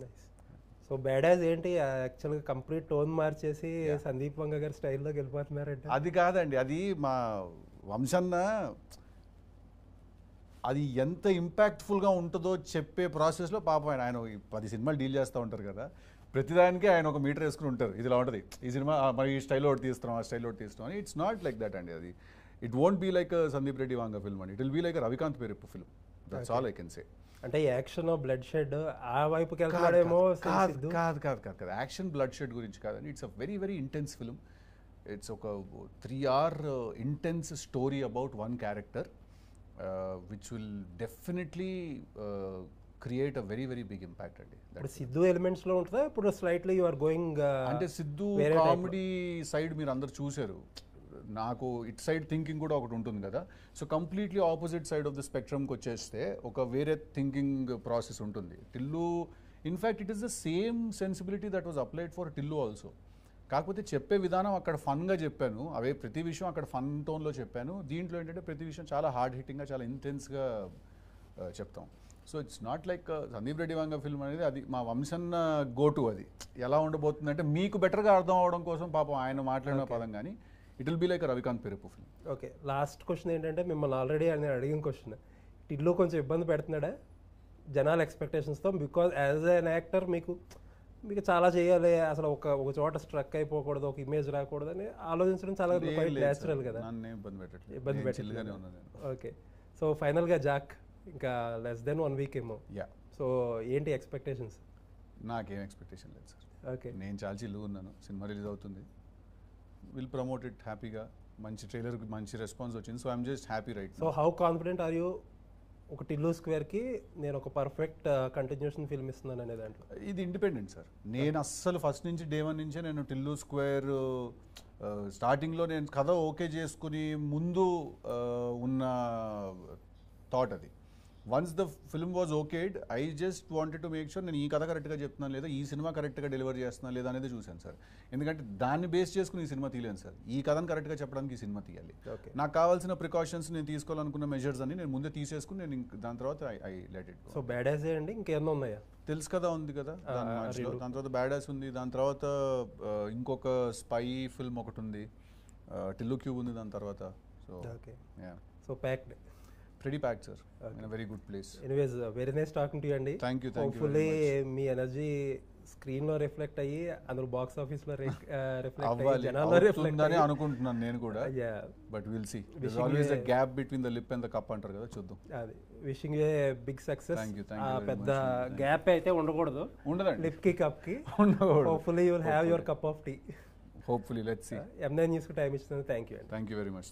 Nice. So బ్యాడాస్ ఏంటి యాక్చువల్గా complete tone మార్చేసి సందీప్ వంగ గారి స్టైల్లోకి వెళ్ళిపోతున్నారంటే? అది కాదండి, అది మా వంశన్న అది ఎంత ఇంపాక్ట్ఫుల్గా ఉంటుందో చెప్పే ప్రాసెస్లో పాపం ఆయన 10 సినిమాలు డీల్ చేస్తూ ఉంటారు కదా, ప్రతిదానికి ఆయన ఒక మీటర్ వేసుకుని ఉంటారు. ఇదిలా ఉంటుంది ఈ సినిమా, మరి ఈ స్టైల్లో ఒకటి తీస్తాం, ఆ స్టైల్లో ఒకటి తీస్తాం అని. ఇట్స్ నాట్ లైక్ దట్ అండి. అది it won't be like Sandeep Reddy Vanga film అండి, it will be like Ravikanth Perepu film. That's all I can say. అంటే యాక్షన్ బ్లడ్ షెడ్ ఆ వైపుకి వెళ్తున్నాడేమో. కాదు కాదు కాదు కాదు కాదు యాక్షన్ బ్లడ్ షెడ్ గురించి కాదండి. It's a very very intense film. It's ఒక 3 hour intense story about one character which will definitely create a very very big impact అండి. సిద్ధు ఎలిమెంట్స్ లో ఉంటుందా ఇప్పుడు స్లైట్లీ యు ఆర్ గోయింగ్? అంటే సిద్ధు కామెడీ సైడ్ మీరు అందరు చూశారు, నాకు ఇట్ సైడ్ థింకింగ్ కూడా ఒకటి ఉంటుంది కదా. So completely opposite side of the స్పెక్ట్రమ్కి వచ్చేస్తే ఒక వేరే థింకింగ్ ప్రాసెస్ ఉంటుంది. Tillu in fact it is the same sensibility that was applied for Tillu also. కాకపోతే చెప్పే విధానం అక్కడ ఫన్గా చెప్పాను, అవే ప్రతి విషయం అక్కడ ఫన్ టోన్లో చెప్పాను. దీంట్లో ఏంటంటే ప్రతి విషయం చాలా హార్డ్ హిట్టింగ్గా చాలా ఇంటెన్స్గా చెప్తాం. So it's not like Sandeep Reddy Vanga film అనేది అది మా వంశన్న గోటు. అది ఎలా ఉండబోతుంది అంటే మీకు బెటర్గా అర్థం అవడం కోసం పాపం ఆయన మాట్లాడిన పదం, కానీ it will be like Ravikanth Perepu film. Okay, last question ఏంటంటే మిమ్మల్ని ఆల్రెడీ నేను అడిగిన క్వశ్చన్, టిల్లు కొంచెం ఇబ్బంది పెడుతున్నాడా జనాల ఎక్స్పెక్టేషన్స్తో? బికాజ్ యాజ్ ఎన్ యాక్టర్ మీకు చాలా చేయాలి, అసలు ఒక చోట స్ట్రక్ అయిపోకూడదు, ఒక ఇమేజ్ రాకూడదు అని ఆలోచించడం చాలా న్యాచురల్ కదా. ఇబ్బంది పెట్టలేదు. ఓకే, సో ఫైనల్గా జాక్ ఇంకా లెస్ దెన్ 1 week ఏమో. సో ఏంటి ఎక్స్పెక్టేషన్స్? నాకేం ఎక్స్పెక్టేషన్ లేదు సార్. ఓకే, నేను చాలా చిల్లుగా ఉన్నాను. సినిమా రిలీజ్ అవుతుంది, విల్ ప్రమోట్ ఇట్ హ్యాపీగా. మంచి ట్రైలర్కి మంచి రెస్పాన్స్ వచ్చింది. So I'm just happy right. So how confident are you ఒక టిల్లు స్క్వేర్కి నేను ఒక పర్ఫెక్ట్ కంటిన్యూషన్ ఫిల్మ్ ఇస్తున్నాను అనే దాంట్లో? ఇది ఇండిపెండెంట్ సార్. నేను అస్సలు ఫస్ట్ నుంచి డే 1 నుంచే నేను టిల్లు స్క్వేర్ స్టార్టింగ్లో నేను కథ ఓకే చేసుకుని ముందు ఉన్న థాట్ అది. Once the film was okayed, I just wanted to make sure నేను ఈ కథ కరెక్ట్గా చెప్తున్నాను లేదా, ఈ సినిమా కరెక్ట్గా డెలివర్ చేస్తున్నా లేదా అనేది చూశాను సార్. ఎందుకంటే దాన్ని బేస్ చేసుకుని ఈ సినిమా తీయలేను సార్. ఈ కథను కరెక్ట్గా చెప్పడానికి ఈ సినిమా తీయాలి. నాకు కావాల్సిన ప్రికాషన్స్ నేను తీసుకోవాలనుకున్న మెజర్స్ అని నేను ముందే తీసేసుకుని నేను దాని తర్వాత ఐ లెట్ ఇట్. సో బ్యాడాస్ అండి ఇంకేమన్నా ఉన్నాయా? తెలుసు కదా, ఉంది కదా. దాని తర్వాత బ్యాడాస్ ఉంది, దాని తర్వాత ఇంకొక స్పై ఫిల్మ్ ఒకటి ఉంది, టిల్లు క్యూబ్ ఉంది దాని తర్వాత. So okay, so packed, pretty packed sir, in a very good place. Anyways, very nice talking to you అండి. Thank you hopefully me energy screen లో రిఫ్లెక్ట్ అయ్యి అందులో బాక్స్ ఆఫీస్ లో రిఫ్లెక్ట్ అయ్యి జనాల్లో రిఫ్లెక్ట్ అని అనుకుంటున్నాను నేను కూడా. But will see, there is always a gap between the lip and the cup అంటారు కదా, చూద్దాం. అది wishing a big success. Thank you పెద్ద గ్యాప్ అయితే ఉండకూడదు, ఉండదండి, లిప్ కి కప్ కి. hopefully you will have your cup of tea. hopefully let's see. M9 news కు టైం ఇచ్చినందుకు థ్యాంక్ యూ అండి. Thank you very much.